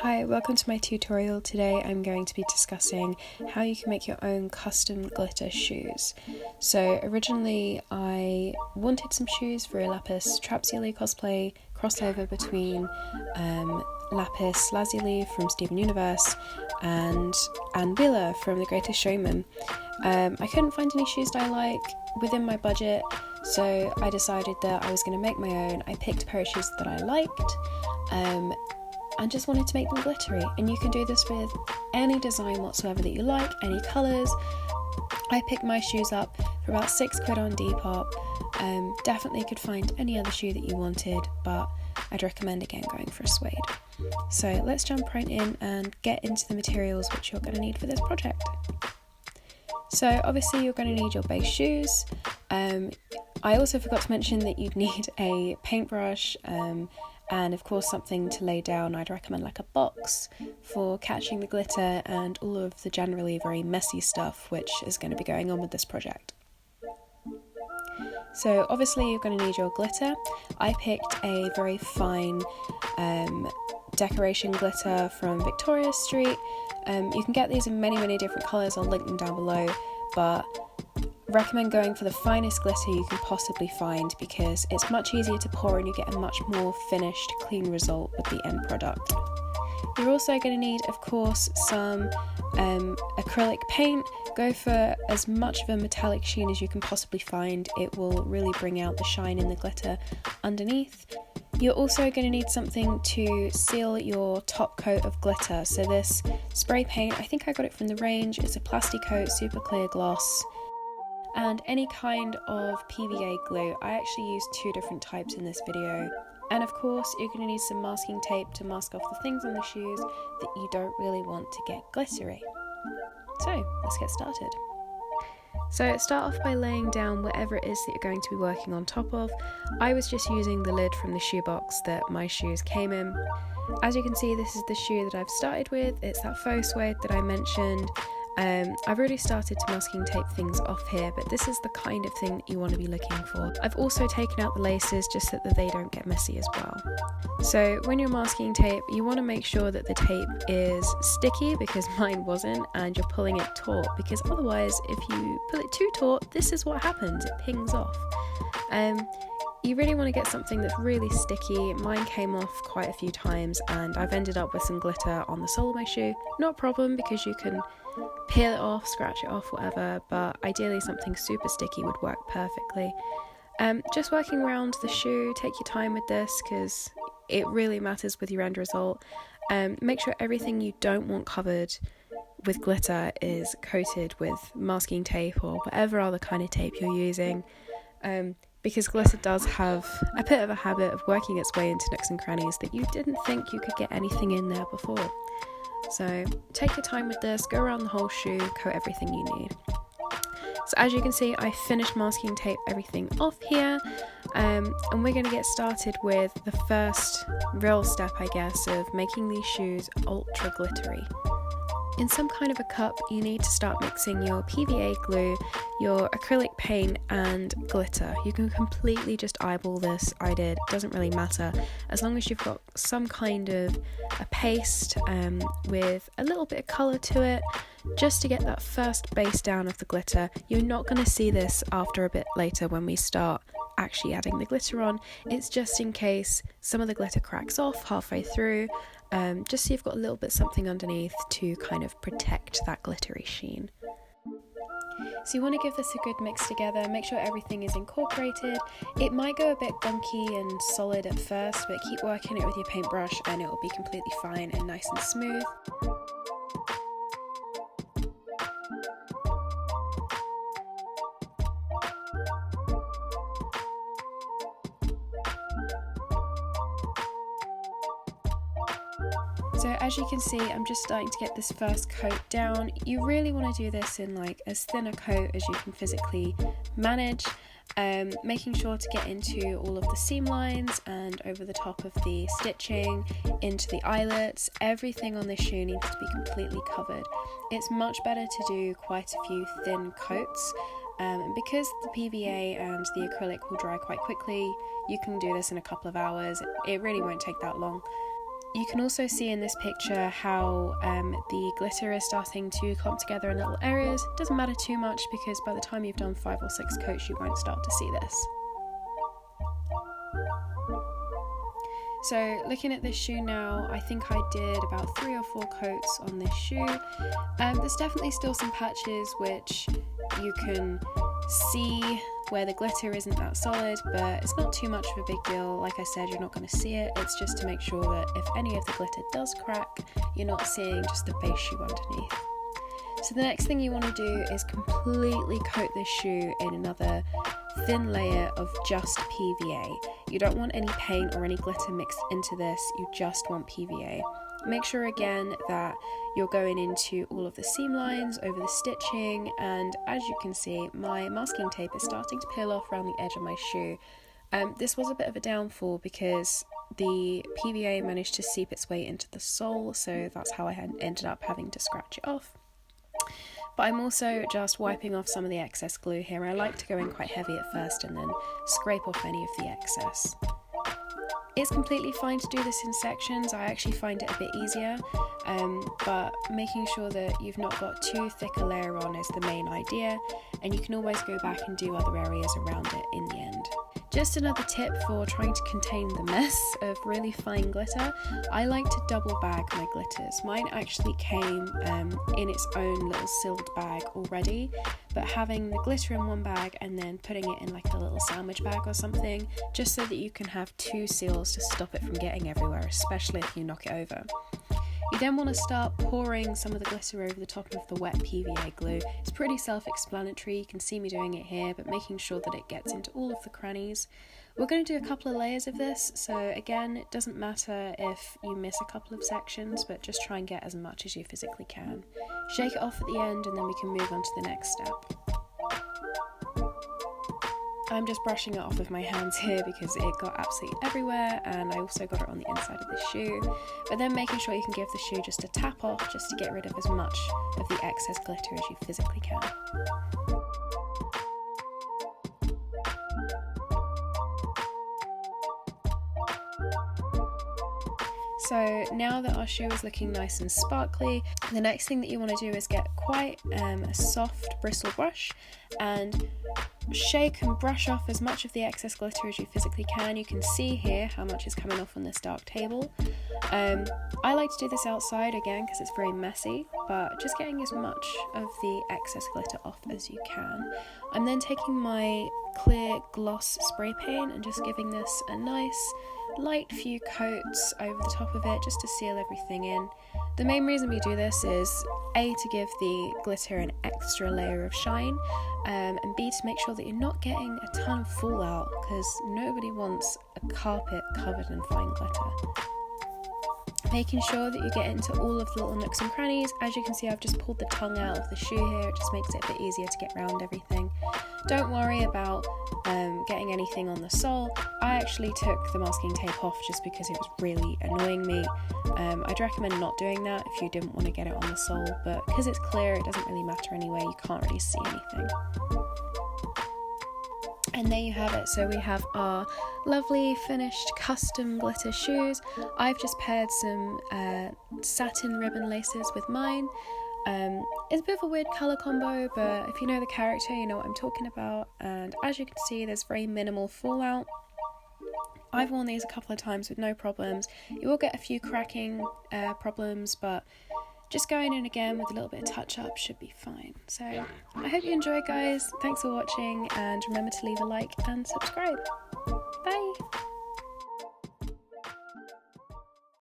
Hi, welcome to my tutorial. Today I'm going to be discussing how you can make your own custom glitter shoes. So originally I wanted some shoes for a lapis lazuli cosplay crossover between lapis lazuli from Steven Universe and Anne Wheeler from The Greatest Showman. I couldn't find any shoes that I like within my budget, so I decided that I was going to make my own. I picked a pair of shoes that I liked and just wanted to make them glittery, and you can do this with any design whatsoever that you like, any colours. I picked my shoes up for about £6 on Depop. Definitely could find any other shoe that you wanted, but I'd recommend again going for a suede. So let's jump right in and get into the materials which you're going to need for this project. So obviously you're going to need your base shoes. I also forgot to mention that you'd need a paintbrush and of course something to lay down. I'd recommend like a box for catching the glitter and all of the generally very messy stuff which is going to be going on with this project. So obviously you're going to need your glitter. I picked a very fine decoration glitter from Victoria Street. You can get these in many different colours, I'll link them down below, but recommend going for the finest glitter you can possibly find because it's much easier to pour and you get a much more finished, clean result with the end product. You're also going to need, of course, some acrylic paint. Go for as much of a metallic sheen as you can possibly find. It will really bring out the shine in the glitter underneath. You're also going to need something to seal your top coat of glitter. So this spray paint, I think I got it from the range. It's a Plasticoat super clear gloss. And any kind of PVA glue. I actually used 2 different types in this video. And of course you're going to need some masking tape to mask off the things on the shoes that you don't really want to get glittery. So let's get started. So start off by laying down whatever it is that you're going to be working on top of. I was just using the lid from the shoebox that my shoes came in. As you can see, this is the shoe that I've started with. It's that faux suede that I mentioned. I've already started to masking tape things off here, but this is the kind of thing that you want to be looking for. I've also taken out the laces just so that they don't get messy as well. So when you're masking tape, you want to make sure that the tape is sticky, because mine wasn't, and you're pulling it taut, because otherwise if you pull it too taut, this is what happens, it pings off. You really want to get something that's really sticky. Mine came off quite a few times and I've ended up with some glitter on the sole of my shoe. Not a problem because you can peel it off, scratch it off, whatever, but ideally something super sticky would work perfectly. Just working around the shoe, take your time with this because it really matters with your end result. Make sure everything you don't want covered with glitter is coated with masking tape or whatever other kind of tape you're using. Because glitter does have a bit of a habit of working its way into nooks and crannies that you didn't think you could get anything in there before. So take your time with this, go around the whole shoe, coat everything you need. So as you can see, I finished masking tape everything off here, and we're going to get started with the first real step, I guess, of making these shoes ultra glittery. In some kind of a cup, you need to start mixing your PVA glue, your acrylic paint and glitter. You can completely just eyeball this, I did, it doesn't really matter, as long as you've got some kind of a paste with a little bit of colour to it, just to get that first base down of the glitter. You're not going to see this after a bit later when we start actually adding the glitter on. It's just in case some of the glitter cracks off halfway through. Just so you've got a little bit something underneath to kind of protect that glittery sheen. So you want to give this a good mix together, make sure everything is incorporated. It might go a bit gunky and solid at first, but keep working it with your paintbrush and it will be completely fine and nice and smooth. So as you can see, I'm just starting to get this first coat down. You really want to do this in like as thin a coat as you can physically manage, making sure to get into all of the seam lines and over the top of the stitching, into the eyelets. Everything on this shoe needs to be completely covered. It's much better to do quite a few thin coats, and because the PVA and the acrylic will dry quite quickly, you can do this in a couple of hours. It really won't take that long. You can also see in this picture how the glitter is starting to clump together in little areas. Doesn't matter too much because by the time you've done 5 or 6 coats you won't start to see this. So looking at this shoe now, I think I did about 3 or 4 coats on this shoe. There's definitely still some patches which you can see where the glitter isn't that solid, but it's not too much of a big deal. Like I said, you're not going to see it. It's just to make sure that if any of the glitter does crack, you're not seeing just the base shoe underneath. So the next thing you want to do is completely coat this shoe in another thin layer of just PVA. You don't want any paint or any glitter mixed into this, you just want PVA. Make sure again that you're going into all of the seam lines, over the stitching, and as you can see, my masking tape is starting to peel off around the edge of my shoe. This was a bit of a downfall because the PVA managed to seep its way into the sole, so that's how I ended up having to scratch it off. But I'm also just wiping off some of the excess glue here. I like to go in quite heavy at first and then scrape off any of the excess. It's completely fine to do this in sections. I actually find it a bit easier, but making sure that you've not got too thick a layer on is the main idea, and you can always go back and do other areas around it in the end. Just another tip for trying to contain the mess of really fine glitter, I like to double bag my glitters. Mine actually came in its own little sealed bag already, but having the glitter in one bag and then putting it in like a little sandwich bag or something, just so that you can have 2 seals to stop it from getting everywhere, especially if you knock it over. You then want to start pouring some of the glitter over the top of the wet PVA glue. It's pretty self-explanatory, you can see me doing it here, but making sure that it gets into all of the crannies. We're going to do a couple of layers of this, so again, it doesn't matter if you miss a couple of sections, but just try and get as much as you physically can. Shake it off at the end and then we can move on to the next step. I'm just brushing it off with my hands here because it got absolutely everywhere, and I also got it on the inside of the shoe, but then making sure you can give the shoe just a tap off just to get rid of as much of the excess glitter as you physically can. So now that our shoe is looking nice and sparkly, the next thing that you want to do is get quite a soft bristle brush and shake and brush off as much of the excess glitter as you physically can. You can see here how much is coming off on this dark table. I like to do this outside again because it's very messy, but just getting as much of the excess glitter off as you can. I'm then taking my clear gloss spray paint and just giving this a nice light few coats over the top of it just to seal everything in. The main reason we do this is A, to give the glitter an extra layer of shine, and B, to make sure that you're not getting a ton of fallout, because nobody wants a carpet covered in fine glitter. Making sure that you get into all of the little nooks and crannies. As you can see, I've just pulled the tongue out of the shoe here. It just makes it a bit easier to get around everything. Don't worry about getting anything on the sole. I actually took the masking tape off just because it was really annoying me. I'd recommend not doing that if you didn't want to get it on the sole, but because it's clear, it doesn't really matter anyway. You can't really see anything. And there you have it. So we have our lovely finished custom glitter shoes. I've just paired some satin ribbon laces with mine. It's a bit of a weird colour combo, but if you know the character, you know what I'm talking about. And as you can see, there's very minimal fallout. I've worn these a couple of times with no problems. You will get a few cracking problems, but just going in again with a little bit of touch up should be fine. So I hope you enjoy, guys. Thanks for watching, and remember to leave a like and subscribe. Bye!